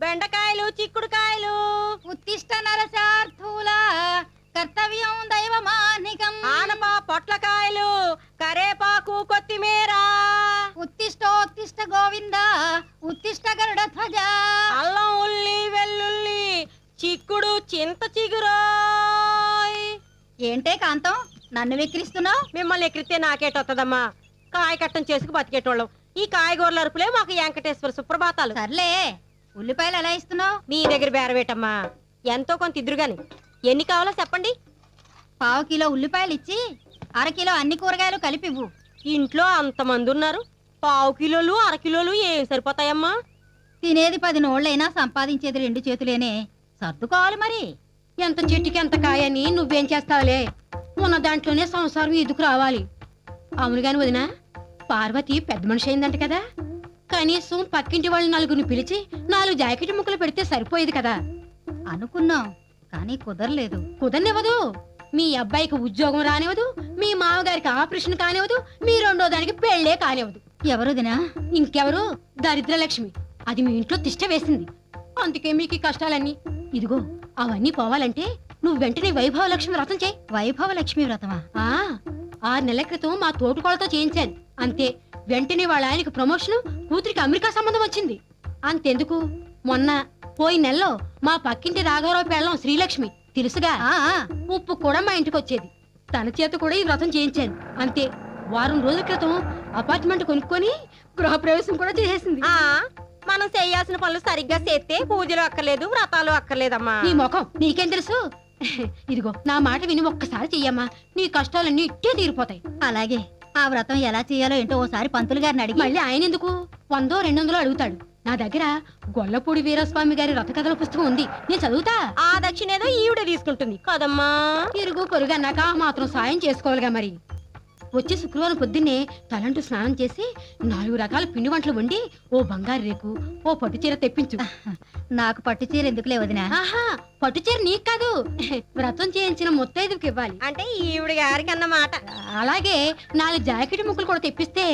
బెండకాయలు, చిక్కుడుకాయలు. ఉత్తిష్ట నరసార్థూల కర్తవ్యం దైవమానికం. ఆనపా పొట్లకాయలు, కరేపాకు, కొత్తిమీర. ఉత్తిష్టోత్తిష్ట గోవింద ఉత్తిష్ట గరుడ ధ్వజ. అల్లం, ఉల్లి, వెల్లుల్లి, చిక్కుడు, చింత చిగురోయ్. ఏంటే కాంతం నన్ను వెక్కిరిస్తున్నావు? మిమ్మల్ని ఎక్కిరితే నాకేటొత్తదమ్మా. కాయ కట్టం చేసుకు బతికేటోళ్ళం. ఈ కాయగూరల అరుపులే మాకు వెంకటేశ్వర సుప్రభాతాలు. సర్లే, ఉల్లిపాయలు ఎలా ఇస్తున్నావు? నీ దగ్గర బేరవేటమ్మా. ఎంతో కొంత ఇద్దరుగాని. ఎన్ని కావాలో చెప్పండి. 1/2 కిలో ఉల్లిపాయలు ఇచ్చి 1/2 కిలో అన్ని కూరగాయలు కలిపివ్వు. ఇంట్లో అంతమంది ఉన్నారు. 1/2 కిలోలు 1/2 కిలోలు ఏం సరిపోతాయమ్మా? తినేది 10 నోళ్ళైనా సంపాదించేది 2 చేతులేనే. సర్దుకోవాలి మరి. ఎంత చెట్టుకి ఎంత కాయని నువ్వేం చేస్తావులే. ఉన్న దాంట్లోనే సంసారం ఇదుకు రావాలి. అవును గాని వదినా, పార్వతి పెద్ద మనిషి అయిందంట కదా. కనీసం పక్కింటి వాళ్ళు 4 పిలిచి 4 జాకెట్ ముక్కలు పెడితే సరిపోయేది కదా. అనుకున్నాం కానీ కుదరలేదు. కుదరనివ్వదు. మీ అబ్బాయికి ఉద్యోగం రానివ్వదు, మీ మామగారికి ఆపరేషన్ కానివ్వదు, మీ రెండో దానికి పెళ్లే కానివ్వదు. ఎవరుదినా? ఇంకెవరు? దరిద్రలక్ష్మి. అది మీ ఇంట్లో తిష్ట వేసింది. అందుకే మీకు ఈ కష్టాలన్నీ. ఇదిగో అవన్నీ పోవాలంటే నువ్వు వెంటనే వైభవలక్ష్మి వ్రతం చేయి. వైభవలక్ష్మి వ్రతమా? 6 నెలల క్రితం మా తోటికోళ్ళతో చేయించాను. అంతే. వెంటనే వాళ్ళ ఆయనకి ప్రమోషన్, కూతురికి అమెరికా సంబంధం వచ్చింది. అంతెందుకు, మొన్న పోయిన నెలలో మా పక్కింటి రాఘవరావు పెళ్ళం శ్రీలక్ష్మి తెలుసుగా, ఉప్పు కూడా మా ఇంటికి వచ్చేది. తన చేత కూడా ఈ వ్రతం చేయించాను. అంతే. వారం రోజుల క్రితం అపార్ట్మెంట్ కొనుక్కొని గృహప్రవేశం కూడా చేసేసింది. మనం చేయాల్సిన పనులు సరిగ్గా చేస్తే పూజలు అక్కర్లేదు, వ్రతాలు అక్కర్లేదమ్మా. నీ ముఖం నీకేం తెలుసు? ఇదిగో నా మాట విని ఒక్కసారి చెయ్యమ్మా. నీ కష్టాలన్నీ ఇట్టే తీరిపోతాయి. అలాగే. ఆ వ్రతం ఎలా చేయాలో ఏంటో ఓసారి పంతులు గారిని అడిగి. మళ్ళీ ఆయన ఎందుకు 100 200 అడుగుతాడు. నా దగ్గర గొల్లపూడి వీరస్వామి గారి రథకథల పుస్తకం ఉంది, నేను చదువుతా. ఆ దక్షిణ ఏదో ఈవిడ తీసుకుంటుంది కదమ్మా. ఇరుగు పొరుగు అన్నాక మాత్రం సాయం చేసుకోవాలిగా మరి. వచ్చే శుక్రవారం పొద్దున్నే తలంటూ స్నానం చేసి 4 రకాల పిండి వంటలు వండి ఓ బంగారు రేకు, ఓ పట్టు చీర తెప్పించు. నాకు పట్టు చీర ఎందుకులే వదినా? పట్టు చీర నీకు కాదు, వ్రతం చేయించిన ముత్తైదుకి ఇవ్వాలి. అంటే ఈవిడ గారికి అన్నమాట. అలాగే 4 జాకెట్ ముక్కలు కూడా తెప్పిస్తే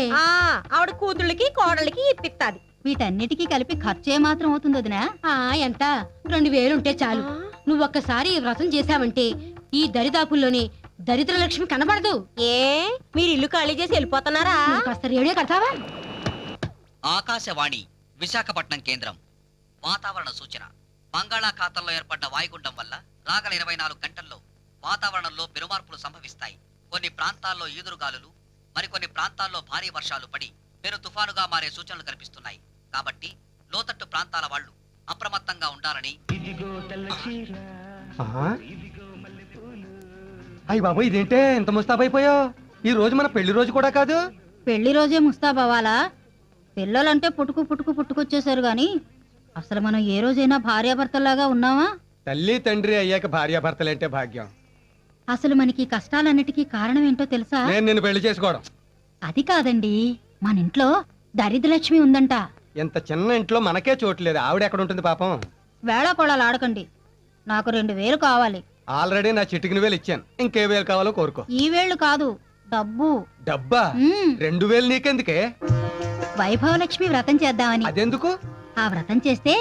ఆవిడ కూతుళ్ళకి కోడళ్ళకి ఇప్పిస్తాది. వీటన్నిటికీ కలిపి ఖర్చు మాత్రం అవుతుంది వదినా? ఎంత? 2000 ఉంటే చాలు. నువ్వు ఒక్కసారి ఈ వ్రతం చేశావంటే ఈ దరిదాపుల్లోనే దరిద్రలక్ష్మి కనబడదు. ఏ మీరు ఇల్లు ఖాళీ చేసి వెళ్ళిపోతున్నారా? కాస్త రేడియో కడతావా? ఆకాశవాణి విశాఖపట్నం కేంద్రం. వాతావరణ సూచన. బంగాళాఖాతంలో ఏర్పడ్డ వాయుగుండం వల్ల రాగల 24 గంటల్లో వాతావరణంలో పెనుమార్పులు సంభవిస్తాయి. కొన్ని ప్రాంతాల్లో ఈదురుగాలులు, మరికొన్ని ప్రాంతాల్లో భారీ వర్షాలు పడి పెను తుఫానుగా మారే సూచనలు కనిపిస్తున్నాయి. కాబట్టి లోతట్టు ప్రాంతాల వాళ్ళు అప్రమత్తంగా ఉండాలని. అయ్య బాబు, ఇదేంటే ఇంత ముస్తాబైపోయావు? ఈ రోజు మన పెళ్లి రోజు కూడా కాదు. పెళ్లి రోజే ముస్తాబవ్వాలా? పిల్లలంటే పుట్టుకొచ్చేసారు గాని అసలు మనం ఏ రోజైనా భార్యాభర్తల్లాగా ఉన్నావా? తల్లి తండ్రి అయ్యాక భార్యాభర్తలంటే భాగ్యం. అసలు మనకి కష్టాలన్నిటికీ కారణం ఏంటో తెలుసా? నేను నిన్ను పెళ్లి చేసుకోవడం. అది కాదండి, మన ఇంట్లో దరిద్రలక్ష్మి ఉందంట. ఇంత చిన్న ఇంట్లో మనకే చోట్లేదు, ఆవిడ ఎక్కడ ఉంటుంది పాపం? వేళాకోళాలు ఆడకండి. నాకు 2000 కావాలి. ఆల్రెడీ నా చిటికిన వేలు ఇచ్చాను, ఇంకే వేలు కావాలో కోరుకో. ఈ వేళ్ళు కాదు, డబ్బు. డబ్బా? 2000 నీకెందుకే? వైభవలక్ష్మి వ్రతం చేద్దామని. అదెందుకు? ఆ వ్రతం చేస్తే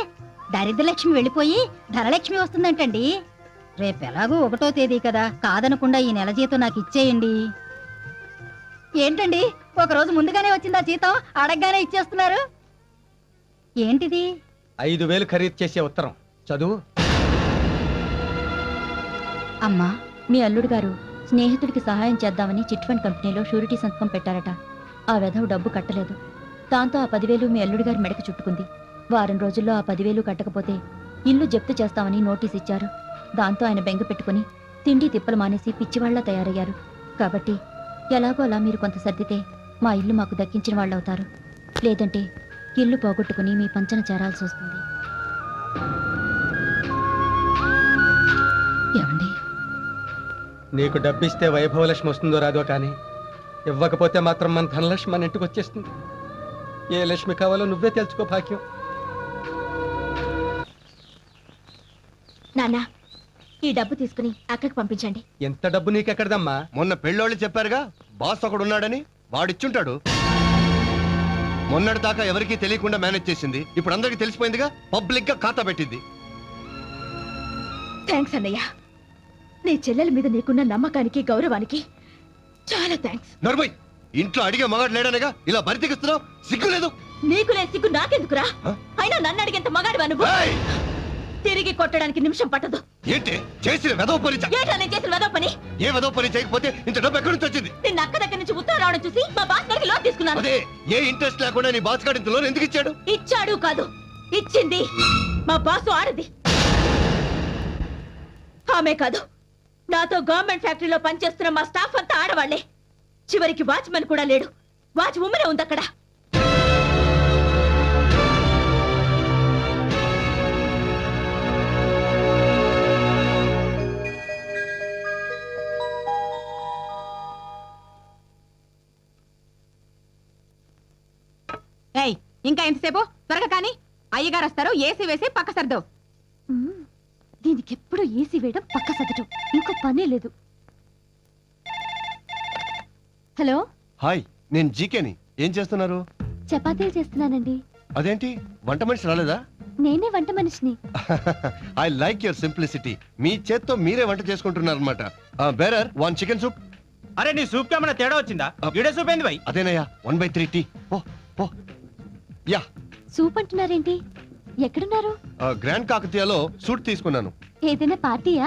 దరిద్రలక్ష్మి వెళ్ళిపోయి ధనలక్ష్మి వస్తుందంటండి. రేపెలాగూ 1వ తేదీ కదా, కాదనకుండా ఈ నెల జీతం నాకు ఇచ్చేయండి. ఏంటండి, 1 రోజు ముందుగానే వచ్చిందా జీతం? అడగగానే ఇచ్చేస్తున్నారు. ఏంటిది? 5000 ఖరీదు చేసే ఉత్తరం చదువు. అమ్మా, మీ అల్లుడు గారు స్నేహితుడికి సహాయం చేద్దామని చిట్ ఫండ్ కంపెనీలో షూరిటీ సంతకం పెట్టారట. ఆ వెధవ డబ్బు కట్టలేదు. దాంతో ఆ 10,000 మీ అల్లుడు గారి మెడకు చుట్టుకుంది. వారం రోజుల్లో ఆ 10,000 కట్టకపోతే ఇల్లు జప్తు చేస్తామని నోటీస్ ఇచ్చారు. దాంతో ఆయన బెంగ పెట్టుకుని తిండి తిప్పలు మానేసి పిచ్చివాళ్లా తయారయ్యారు. కాబట్టి ఎలాగో అలా మీరు కొంత సర్దితే మా ఇల్లు మాకు దక్కించిన వాళ్ళవుతారు. లేదంటే ఇల్లు పోగొట్టుకుని మీ పంచన చేరాల్సి వస్తుంది. ఏమండి, నీకు డబ్బిస్తే వైభవలక్ష్మి వస్తుందో రాదో కానీ ఇవ్వకపోతే మాత్రం మన ధనలక్ష్మి మన ఇంటికి వచ్చేస్తుంది. ఏ లక్ష్మి కావాలో నువ్వే తెలుసుకో భాగ్యం. నాన్న, ఈ డబ్బు తీసుకుని అక్కడికి పంపించండి. ఎంత డబ్బు నీకెక్కడదమ్మా? మొన్న పెళ్ళోళ్ళు చెప్పారుగా, బాస్ ఒకడు ఉన్నాడని, వాడిచ్చుంటాడు. మొన్నటి దాకా ఎవరికీ తెలియకుండా మేనేజ్ చేసింది, ఇప్పుడు అందరికీ తెలిసిపోయిందిగా, పబ్లిక్ గా ఖాతా పెట్టింది. థ్యాంక్స్ అన్నయ్య. నీ చెల్లెల మీద నీకున్న నమ్మకానికి గౌరవానికి చాలా థ్యాంక్స్. నర్మయ్, ఇంట్లో అడిగే మగాడు లేడనగా ఇలా బరి తెగిస్తున్నావు, సిగ్గులేదు? నీకు లేని సిగ్గు నాకెందుకురా? ఆ? అయినా నన్ను అడిగేంత మగాడు నువ్వు. ఏయ్! తిరిగి కొట్టడానికి నిమిషం పట్టదు. ఏంటి చేసిన వెదవ పని? ఏటా నేను చేసిన వెదవ పని? ఏ వెదవ పని చేయకపోతే ఇంత డబ్బు ఎక్కడి నుంచి వచ్చింది? నిన్న అక్క దగ్గర నుంచి ఉత్తరం రావడం చూసి మా బాస్ గారికి లోన్ తీసుకున్నాను. అదే, ఏ ఇంట్రెస్ట్ లేకుండా నీ బాస్ గారు ఇంత లోన్ ఎందుకు ఇచ్చాడు? ఇచ్చాడు కాదు, ఇచ్చింది మా బాసు ఆడది. ఆమె కాదు, నాతో గవర్నమెంట్ ఫ్యాక్టరీలో పనిచేస్తున్న మా స్టాఫ్ అంతా ఆడవాళ్లే. చివరికి వాచ్మెన్ కూడా లేడు, వాచ్ ఉమ్మనే ఉంది అక్కడ. ఏయ్, ఇంకా ఎంతసేపు? త్వరగా కానీ అయ్యగారు వస్తారు. ఏసీ వేసి పక్క సర్దు. దీనికి ఎప్పుడు ఏసీ వేయడం, పక్క సదటం, ఇంకో పనే లేదు. హలో, హాయ్, నేను జీకేని. ఏం చేస్తున్నారు? చపాతీలు చేస్తున్నానండి. అదేంటి, వంట మనిషి రాలేదా? నేనే వంట మనిషిని. I like your simplicity. మీ చేత్తో మీరే వంట చేసుకుంటున్నారు అనమాట. Bearer 1 chicken soup. అరే నీ సూప్ కేమన్నా తేడా వచ్చిందా? ఈడే సూప్ ఏంది భయ్? అదేనయ్యా, 1/3 టీ. పో. యా, సూప్ అంటున్నారేంటి? ఎక్కడున్నారు? గ్రాండ్ కాకతీయలో సూట్ తీసుకున్నాను. ఏదైనా పార్టీయా?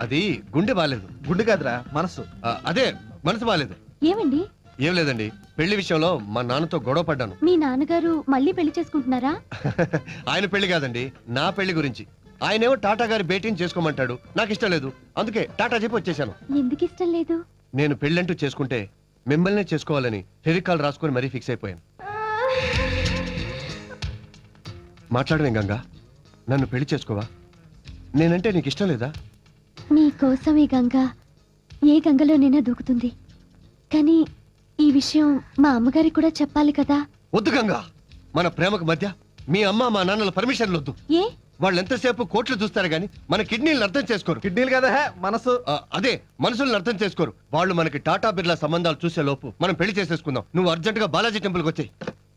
అది గుండె బాలేదు. గుండు కాదురా, మనసు. అదే, మనసు బాలేదు. ఏమండి? ఏం లేదండి, పెళ్లి విషయంలో మా నాన్నతో గొడవ పడ్డాను. మీ నాన్నగారు మళ్ళీ పెళ్లి చేసుకుంటున్నారా? ఆయన పెళ్లి కాదండి, నా పెళ్లి గురించి. ఆయనేమో టాటా గారి భేటీని చేసుకోమంటాడు, నాకు ఇష్టం లేదు. అందుకే టాటా చెప్పి వచ్చేసాను. ఎందుకు ఇష్టం లేదు? నేను పెళ్ళంటూ చేసుకుంటే మిమ్మల్నే చేసుకోవాలని ఫెవికాల్ రాసుకొని మరీ ఫిక్స్ అయిపోయాను. మాట్లాడవేం గంగా, నన్ను పెళ్లి చేసుకోవా? నేనంటే నీకు ఇష్టం లేదా? నీ కోసం ఈ గంగ ఏ గంగలోనైనా దూకుతుంది. కానీ ఈ విషయం మా అమ్మగారికి కూడా చెప్పాలి కదా. వద్దు గంగా, మన ప్రేమకు మధ్య మీ అమ్మ మా నాన్నల పర్మిషన్లు వద్దు. ఏ? వాళ్ళు ఎంతసేపు కోట్లు చూస్తారు గానీ మన కిడ్నీలను అర్థం చేసుకోరు. కిడ్నీలు కదా, మనసు. అదే, మనుషుల్ని అర్థం చేసుకోరు. వాళ్ళు మనకి టాటా బిర్లా సంబంధాలు చూసే లోపు మనం పెళ్లి చేసేసుకుందాం. నువ్వు అర్జెంట్ గా బాలాజీ టెంపుల్కి వచ్చాయి.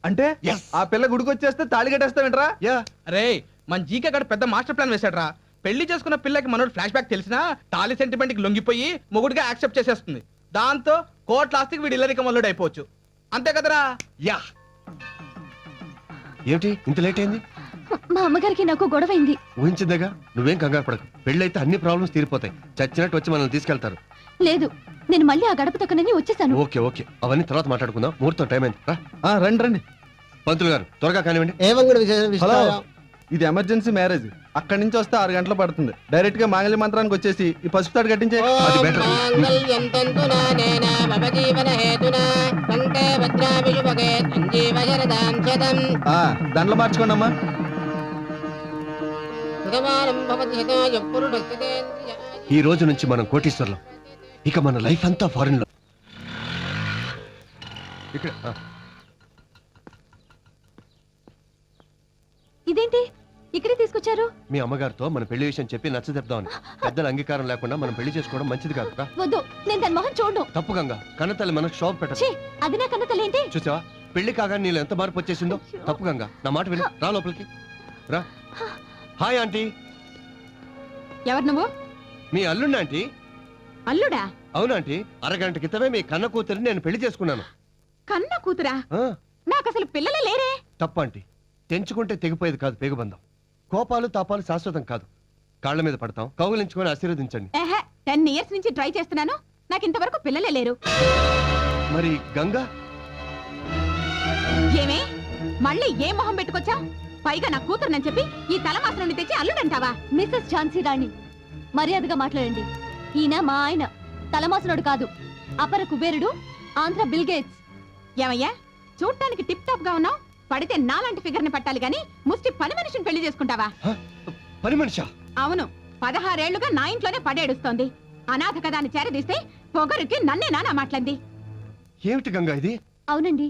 అంటే Yes. ఆ పిల్ల గుడికి వచ్చేస్తే తాళి కట్టేస్తావేంట్రా? యా, అరే మన జీకే గడ పెద్ద మాస్టర్ ప్లాన్ వేసాడ్రా. పెళ్లి చేసుకున్న పిల్లకి మనోడు ఫ్లాష్ బ్యాక్ తెలిసినా తాలి సెంటిమెంట్ కి లొంగిపోయి మొగుడిగా యాక్సెప్ట్ చేసేస్తుంది. దాంతో కోట్ల ఆస్తికి వీడు ఇల్లరిక మల్లుడు అయిపోవచ్చు. అంతే కదరా? యా. ఏమిటి ఇంత లేట్ అయింది? మా అమ్మగారికి నాకు గొడవైంది. ఊహించిందేగా, నువ్వేం కంగారు పడకు. పెళ్ళైతే అన్ని ప్రాబ్లమ్స్ తీరిపోతాయి. చచ్చినట్టు వచ్చి మనల్ని తీసుకెళ్తారు. లేదు, నేను మళ్ళీ ఆ గడప తొక్కనని వచ్చేసాను. ఓకే, అవన్నీ తర్వాత మాట్లాడుకుందాం. ముహూర్తం టైం అయింది. రా, రండి. పంతులు గారు త్వరగా కానివ్వండి. హలో, ఇది ఎమర్జెన్సీ మ్యారేజ్. అక్కడి నుంచి వస్తే 6 గంటలు పడుతుంది. డైరెక్ట్ గా మాంగళ్య మంత్రానికి వచ్చేసి ఈ పసుపు తాడు కట్టించే. అది బెటర్. దండలు మార్చుకోండి అమ్మా. ఈ రోజు నుంచి మనం కోటీశ్వర్లం. ఇక మన లైఫ్ అంతా ఫారెన్ లో. ఇక్కడ ఇదేంటి ఇక్కడే తీసుకొచ్చారు? మీ అమ్మగారితో మన పెళ్లి విషయం చెప్పి నచ్చజెప్దామని. పెద్దల అంగీకారం లేకుండా మనం పెళ్లి చేసుకోవడం మంచిది కాదు. వద్దు, నేను దాని మొహం చూడను. తప్పుగంగా, కన్నతల్లి మనకు షాప్ పెట్టదు. ఛీ, అది నా కన్న తల్లి ఏంటి? చూసావా, పెళ్లి కాగానే నీళ్ళు ఎంత మార్పు వచ్చేసిందో. తప్పుగంగా, నా మాట విను. రా లోపలికి రా. Hi aunty. ఎవరు నువ్వు? మీ అల్లుండి ఆంటీ. అల్లుడా? అవునాంటీ, అరగంట క్రితమే మీ కన్న కూతురిని నేను పెళ్లి చేసుకున్నాను. కన్న కూతురా? ఆ, నాకు అసలు పిల్లలే లేరే. తప్పు ఆంటీ. తెంచుకుంటే తెగిపోయేది కాదు పేగుబంధం. కోపాలు తాపాలు శాశ్వతం కాదు. కాళ్ళ మీద పడతాం, కౌగులించుకొని ఆశీర్వదించండి. 10 ఇయర్స్ నుంచి ట్రై చేస్తున్నాను, నాకు ఇంతవరకు పిల్లలే లేరు. మరి గంగా? ఏమే, మళ్ళీ ఏ మొహం పెట్టుకొచ్చా? పైగా నా కూతురునని చెప్పి ఈ తలమాసరాన్ని తెచ్చి అల్లుడంటావా? మిస్సెస్ ఝాన్సీ రాణి, మర్యాదగా మాట్లాడండి. ఈయన మా ఆయన, తలమాసనుడు కాదు, అపర కుబేరుడు, ఆంధ్ర బిల్ గేట్స్. ఏమయ్యా, చూడటానికి టిప్ టాప్ గా ఉన్నావు, పడితే నాలాంటి ఫిగర్ ని పట్టాలి గాని ముష్టి పని మనిషిని పెళ్లి చేసుకుంటావా? పని మనిషా? అవును, 16 ఏళ్లుగా నా ఇంట్లోనే పడేడుస్తోంది. అనాథ కదా అని చేరదీస్తే పొగరికి నన్నే నానా మాట్లాడింది. ఏమిటి గంగా ఇది? అవునండి,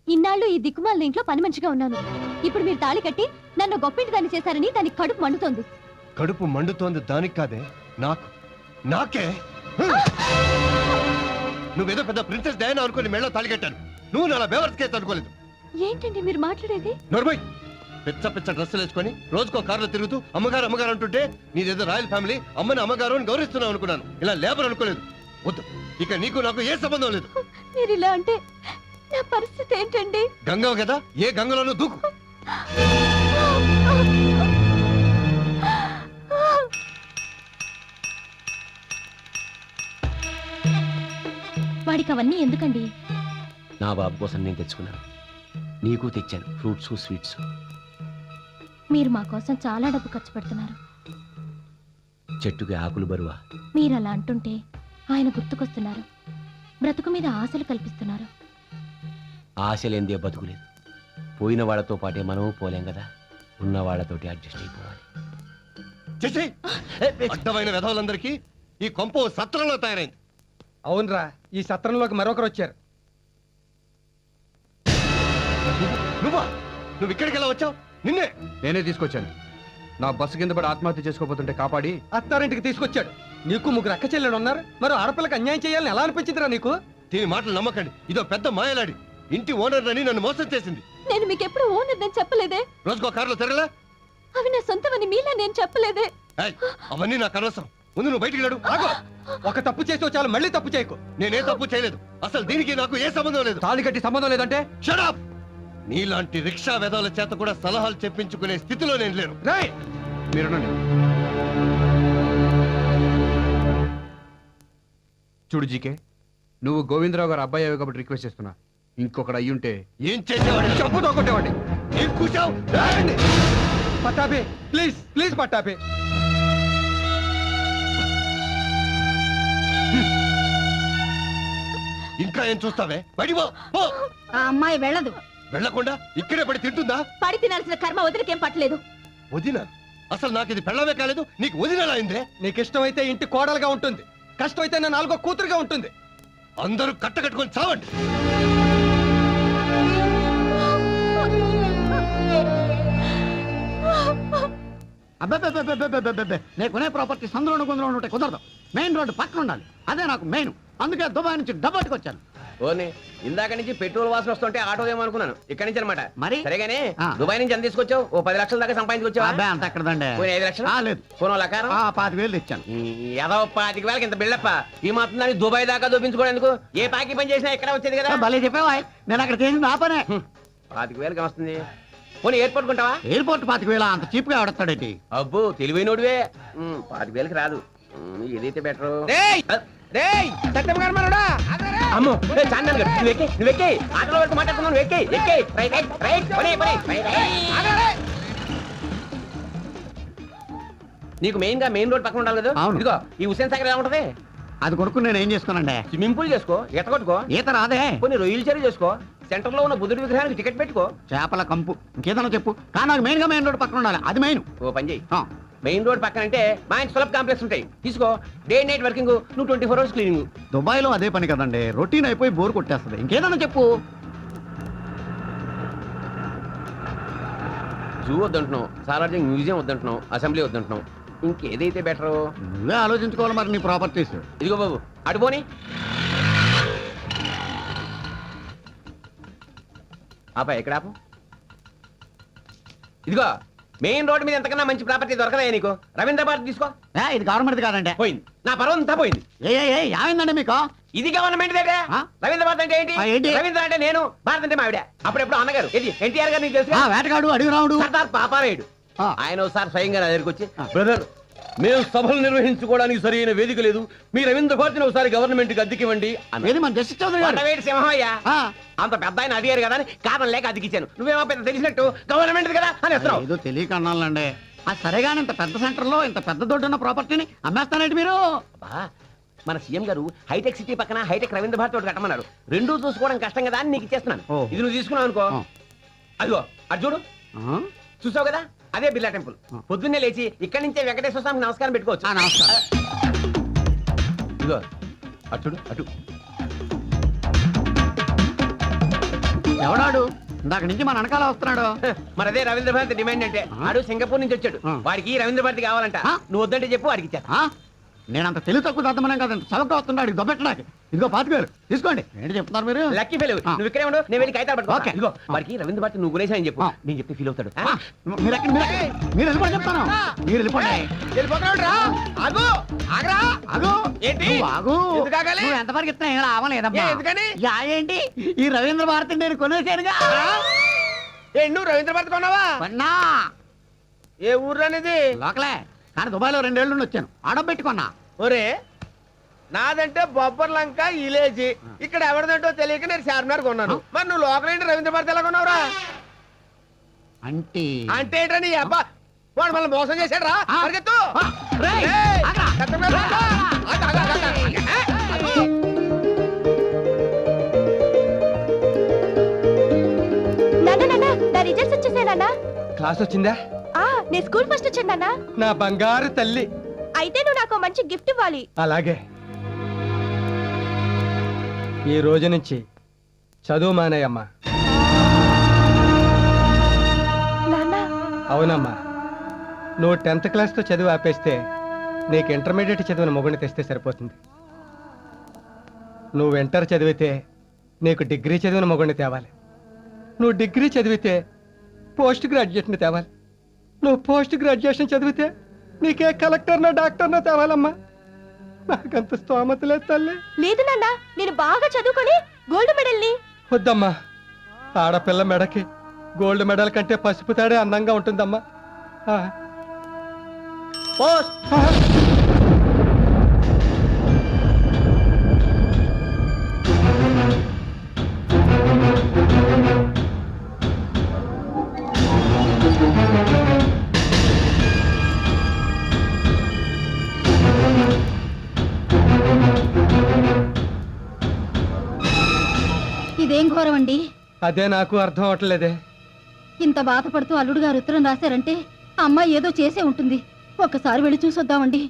ఇన్నాళ్ళు ఈ దిక్కుమాల ఇంట్లో పని మనిషిగా ఉన్నాను. ఇప్పుడు మీరు తాళి కట్టి నన్ను గొప్పింటి దాన్ని చేశారని దానికి కడుపు మండుతోంది. కడుపు మండుతోంది దానికి కాదే, నాకే. నువ్వేదో పెద్ద ప్రిన్సెస్ డయానా అనుకుని మెళ్ళో తాళి కట్టాను. నువ్వు నా బేవర్స్ కేసు అనుకోలేదు. ఏంటండి మీరు మాట్లాడేది? నోర్మై పిచ్చ పిచ్చ డ్రెస్సులు వేసుకొని రోజుకో కారులో తిరుగుతూ అమ్మగారు అమ్మగారు అంటుంటే నీదేదో రాయల్ ఫ్యామిలీ అమ్మని అమ్మగారు అని గౌరవిస్తున్నావు అనుకున్నాను. ఇలా లేబర్ అనుకోలేదు. వద్దు, ఇక నీకు నాకు ఏ సంబంధం లేదు. మీరు ఇలా అంటే నా పరిస్థితి ఏంటండి? గంగవ కదా, ఏ గంగలోనూ దూకు. వాడికి అవన్నీ ఎందుకండి? నా బాబు కోసం నేను తెచ్చుకున్నాను. నీకు తెచ్చాను ఫ్రూట్స్ స్వీట్స్. మీరు మా కోసం చాలా డబ్బు ఖర్చు పెడుతున్నారు. చెట్టుకి ఆకులు బరువా? మీరు అలా అంటుంటే ఆయన గుర్తుకొస్తున్నారు. బ్రతుకు మీద ఆశలు కల్పిస్తున్నారు. ఆశలేందే బతుకులేదు. పోయిన వాళ్ళతో పాటే మనం పోలేం కదా. ఉన్న వాళ్ళతోటి అడ్జస్ట్ అయిపోవాలి. చేసి అడ్డమైన విధవులందరికీ ఈ కొంప ఓ సత్రంలో తయారైంది. అవునరా, ఈ సత్రంలోకి మరొకరు వచ్చారు. నువ్వా? నువ్వు ఇక్కడికి ఎలా వచ్చావు? నిన్నే నేనే తీసుకొచ్చాను. నా బస్సు కింద పడి ఆత్మహత్య చేసుకోబోతుంటే కాపాడి అత్తారింటికి తీసుకొచ్చాడు. నీకు ముగ్గురు అక్క చెల్లెలు ఉన్నారు, మరి ఆడపిల్లకి అన్యాయం చేయాలని ఎలా అనిపించిందిరా నీకు? దీని మాటలు నమ్మకండి. ఇదో పెద్ద మాయలాడి. ఇంటి ఓనర్ అని నన్ను మోసం చేసింది. నేను మీకు ఎప్పుడు ఓనర్ నేను చెప్పలేదే. రోజుకో కారులో తిరగలే. అవి నా సొంతమని మీలా నేను చెప్పలేదే. ఏయ్, అవన్నీ నాకు అనవసరం. ముందు నువ్వు బయటికి నడు. ఆగో, ఒక తప్పు చేసి చాలు, మళ్ళీ తప్పు చేయకు. నేనే తప్పు చేయలేదు. అసలు దీనికి నాకు ఏ సంబంధం లేదు. తాళి కట్టి సంబంధం లేదంటే Shut up! నీలాంటి రిక్షా వెధవుల చేత కూడా సలహాలు చెప్పించుకునే స్థితిలో నేను లేను. రేయ్ మీరునండి. చూడు జీకే, నువ్వు గోవిందరావు గారు అబ్బాయి అయ్యావు కాబట్టి రిక్వెస్ట్ చేస్తున్నా. ఇంకొకటి అయ్యుంటే ఏం చేసేవాడు? చెప్పుతో కొట్టేవాడి. ఏం కూర్చావు? పట్టాపే, ప్లీజ్ ప్లీజ్ పట్టాపే. ఇంకా ఏం చూస్తావే? బయటికి పో, పో. ఆ అమ్మాయి వెళ్ళదు. వెళ్ళకుండా ఇక్కడే పడి తింటుందా? పడి తినాల్సిన కర్మ వదిలికేం పట్టలేదు. వదిన? అసలు నాకు ఇది పెళ్ళమే కాలేదు, నీకు వదినలా అయిందే? నీకు ఇష్టమైతే ఇంటి కోడలుగా ఉంటుంది, కష్టమైతే నా 4వ కూతురుగా ఉంటుంది. అందరూ కట్టకట్టుకొని చావండి. అబ్బే నేను కొనే ప్రాపర్టీ సందులో గుందులో ఉంటే కుదరదు. మెయిన్ రోడ్డు పక్కన ఉండాలి. అదే నాకు మెయిన్. అందుకే దుబాయ్ నుంచి డబ్బట్టుకొచ్చాను. ఓనే ఇందాక నుంచి పెట్రోల్ వాసన వస్తుంటే ఆటో ఏమనుకున్నాను. ఇక్కడి నుంచి అనమాట. మరి? సరేగానే ఆ. దుబాయ్ నుంచి ఎంత తీసుకొచ్చావు? ఓ 10 లక్షల దాకా సంపాదించుకొచ్చావా? అబ్బే అంత ఎక్కడదండి. పోనీ 5 లక్షలు? లేదు. పోనో లకారం? 25,000 ఇచ్చాను. ఏదో 25,000 ఇంత బిల్డప్ప. ఈ మాత్రం దాన్ని దుబాయ్ దాకా దూపించుకోవడానికి ఏ పాకి పని చేసినా ఎక్కడ వచ్చేది కదా. భలే చెప్పావా? నేను అక్కడ చేసింది నా పనే. 25,000 వస్తుంది. పోనీ ఎయిర్పోర్ట్ కొంటావా? ఎయిర్పోర్ట్ 25,000 అంత చీప్ గా ఎవడతాడేంటి? అబ్బో తెలివైనోడివే. 25,000 రాదు. ఏదైతే బెటర్. అమ్మో చాందన్ గారు నువ్వెక్కి ఆటోలో వరకు మాట్లాడుతున్నావు. నువ్వెక్కి ఎక్కి రైట్ రైట్ రైట్ పని పని నీకు మెయిన్ గా మెయిన్ రోడ్ పక్కన ఉండాలి కదా. అవును. ఇదిగో ఈ హుసేన్ సాగర్ ఎలా ఉంటది? అది కొనుక్కుని నేను ఏం చేసుకోనండి. స్విమ్మింగ్ పూల్ చేసుకో, ఈత కొట్టుకో, ఈత రాదే. కొన్ని రొయ్యలు చెరువు చేసుకో, సెంటర్ లో ఉన్న బుద్ధుడి విగ్రహానికి టికెట్ పెట్టుకో. చేపల కంపు ఇంకేదన్నా చెప్పు. కానీ నాకు మెయిన్ గా మెయిన్ రోడ్ పక్కన ఉండాలి. అది మెయిన్. ఓ పని చెయ్యి, మెయిన్ రోడ్ పక్కన అంటే మా ఇంటి సులభ కాంప్లెక్స్ ఉంటాయి. తీసుకో, డే నైట్ వర్కింగ్, నువ్వు 24 hours క్లీనింగ్. దుబాయ్ లో అదే పని కదండి. రొటీన్ అయిపోయి బోర్ కొట్టేస్తుంది. ఇంకేదన్నా చెప్పు. జూ వద్దంటున్నావు, సాలార్జింగ్ మ్యూజియం వద్దంటున్నావు, అసెంబ్లీ వద్దంటున్నావు. ఇంకేదైతే బెటరు? నువ్వే ఆలోచించుకోవాలి మరి నీ ప్రాపర్టీస్. ఇదిగో బాబు అడుపోని ఆపా ఎక్కడ ఆపు. ఇదిగో మెయిన్ రోడ్ మీద ఎంతకన్నా మంచి ప్రాపర్టీ దొరకదా నీకు? రవీంద్ర భారత్ తీసుకో. ఇది గవర్నమెంట్ కాదండి. పోయింది నా పర్వం అంతా పోయింది. ఏమైందండి మీకు? ఇది గవర్నమెంట్ దగ్గర. ఆ? రవీంద్ర భారత్ అంటే ఏంటి? ఏంటి? రవీంద్ర అంటే నేను, భారత్ అంటే మావిడ. అప్పుడెప్పుడు అన్నగారు ఇది ఎన్టీఆర్ గారు నీకు తెలుసు. వేటగాడు అడిగి రావుడు. సర్దార్ పాపారాయుడు. ఆ. ఆయన ఒకసారి స్వయంగా నా దగ్గరికి వచ్చి, బ్రదర్ మేము సభలు నిర్వహించుకోవడానికి సరైన వేదిక లేదు, మీ రవీంద్ర భారతిని ఒకసారి గవర్నమెంట్ కి అద్దెకివ్వండి అన్నాడు. ఏది మన జస్టిస్ చౌదరి గారు? కొండవేటి సింహయ్య. ఆ. అంత పెద్ద ఆయన అడిగారు కదా అని కారణం లేక అద్దెకిచ్చాను. నువ్వేమో పెద్ద తెలిసినట్టు గవర్నమెంట్ కదా అని వస్తున్నావు. ఏదో తెలియక అన్నాలండి. సరేగాని ఇంత పెద్ద సెంటర్ లో ఇంత పెద్ద దొడ్డు ఉన్న ప్రాపర్టీని అమ్మేస్తానండి మీరు? అబ్బా, మన సీఎం గారు హైటెక్ సిటీ పక్కన హైటెక్ రవీంద్ర భారతి ఒకటి కట్టమన్నారు. రెండూ చూసుకోవడం కష్టం కదా అని నీకు ఇచ్చేస్తున్నాను. ఓ. ఇది నువ్వు తీసుకున్నావు అనుకో. ఆ. అదిగో అటు చూడు, ఆ? చూసావు కదా, అదే బిర్లా టెంపుల్. పొద్దున్నే లేచి ఇక్కడి నుంచే వెంకటేశ్వర స్వామికి నమస్కారం పెట్టుకోవచ్చు. నమస్కారం. ఇదిగో అటు చూడు, అటు. ఎవడాడు? ఇందాక నుంచి మన వెనకాల వస్తున్నాడు. మరి అదే రవీంద్ర భారతి డిమాండ్ అంటే. ఆడు సింగపూర్ నుంచి వచ్చాడు. ఆ. వాడికి రవీంద్ర భారతి కావాలంట. ఆ? నువ్వు వద్దంటే చెప్పు, వాడికి ఇచ్చాను. ఆ? నేనంత తెలివి తక్కువ అర్థమనే కదా చవక వస్తున్నాడు దొబ్బెట్టడానికి. ఇదిగో పాతికేరు తీసుకోండి. ఏంటి చెప్తున్నారు మీరు? లక్కీ ఫెయిల్ ఆ. నువ్వు ఇక్కడే ఉండు, నేను వెళ్ళి కాగితాలు పట్టుకో. ఓకే. ఇదిగో వాడికి రవీంద్ర భారతి నువ్వు గురేసాయని చెప్పు, ఆ. నేను చెప్తే ఫీల్ అవుతాడు. ఆ, మీరు ఎక్కడ మీరు వెళ్ళిపోయి చెప్తాను. మీరు వెళ్ళిపోండి. వెళ్ళిపోతున్నాడు రా. ఆగు, ఆగరా. ఆగు. ఏంటి? నువ్వు ఆగు. ఎందుకు ఆగాలి? నువ్వు ఎంతవరకు ఇస్తున్నా ఏం అవ్వలేదమ్మా. ఏ, ఎందుకని? యా ఏంటి ఈ రవీంద్ర భారతి నేను కొనేసానుగా. నువ్వు రవీంద్ర భారతి కొన్నావా? కొన్నా ఏ ఊర్లో అనేది? లోకలే కానీ దుబాయ్లో 2 ఏళ్ళ నుండి వచ్చాను. ఆడబెట్టుకున్నా. ఒరే, నాదంటే బొబ్బర్ లంక ఇలేజీ. ఇక్కడ ఎవరిదంటో తెలియక నేను చార్మినార్ కొన్నాను. మరి నువ్వు లోకల్ ఏంటి రవీంద్ర భారతి ఎలా కొన్నావురా? అంటే అంటే ఏంటని ఈ అబ్బా వాడు మళ్ళీ మోసం చేశాడు రా. ఆ. పరిగెత్తు. రేయ్, ఏయ్, ఆగ్రా. కత్తం మీద రా. ఆగు, ఆగు, ఆగు, ఆగు. ఆగు. నా రిజల్ట్స్ వచ్చేసానా? క్లాస్ వచ్చిందా? నేను స్కూల్ ఫస్ట్ వచ్చాను. నా బంగారు తల్లి. అయితే నువ్వు నాకు మంచి గిఫ్ట్ ఇవ్వాలి. అలాగే ఈ రోజు నుంచి చదువు మానేయమ్మా. అవునమ్మా, నువ్వు 10th క్లాస్తో చదువు ఆపేస్తే నీకు ఇంటర్మీడియట్ చదివిన మొగుడిని తెస్తే సరిపోతుంది. నువ్వు ఇంటర్ చదివితే నీకు డిగ్రీ చదివిన మొగుడిని తేవాలి. నువ్వు డిగ్రీ చదివితే పోస్ట్ గ్రాడ్యుయేట్ని తేవాలి. నువ్వు పోస్ట్ గ్రాడ్యుయేషన్ చదివితే నీకే కలెక్టర్నో డాక్టర్నో తేవాలమ్మా. నాకంత స్తోమత లేదు తల్లి. లేదు నాన్న, నేను బాగా చదువుకొని గోల్డ్ మెడల్ ని. వద్దమ్మా, ఆడపిల్ల మెడకి గోల్డ్ మెడల్ కంటే పసుపు తాడే అందంగా ఉంటుందమ్మా. ఆ. ఆ. ఇదేం ఘోరం అండి. అదే నాకు అర్థం అవట్లేదే. ఇంత బాధపడుతూ అల్లుడు గారు ఉత్తరం రాశారంటే అమ్మాయి ఏదో చేసే ఉంటుంది. ఒక్కసారి వెళ్ళి చూసొద్దామండి.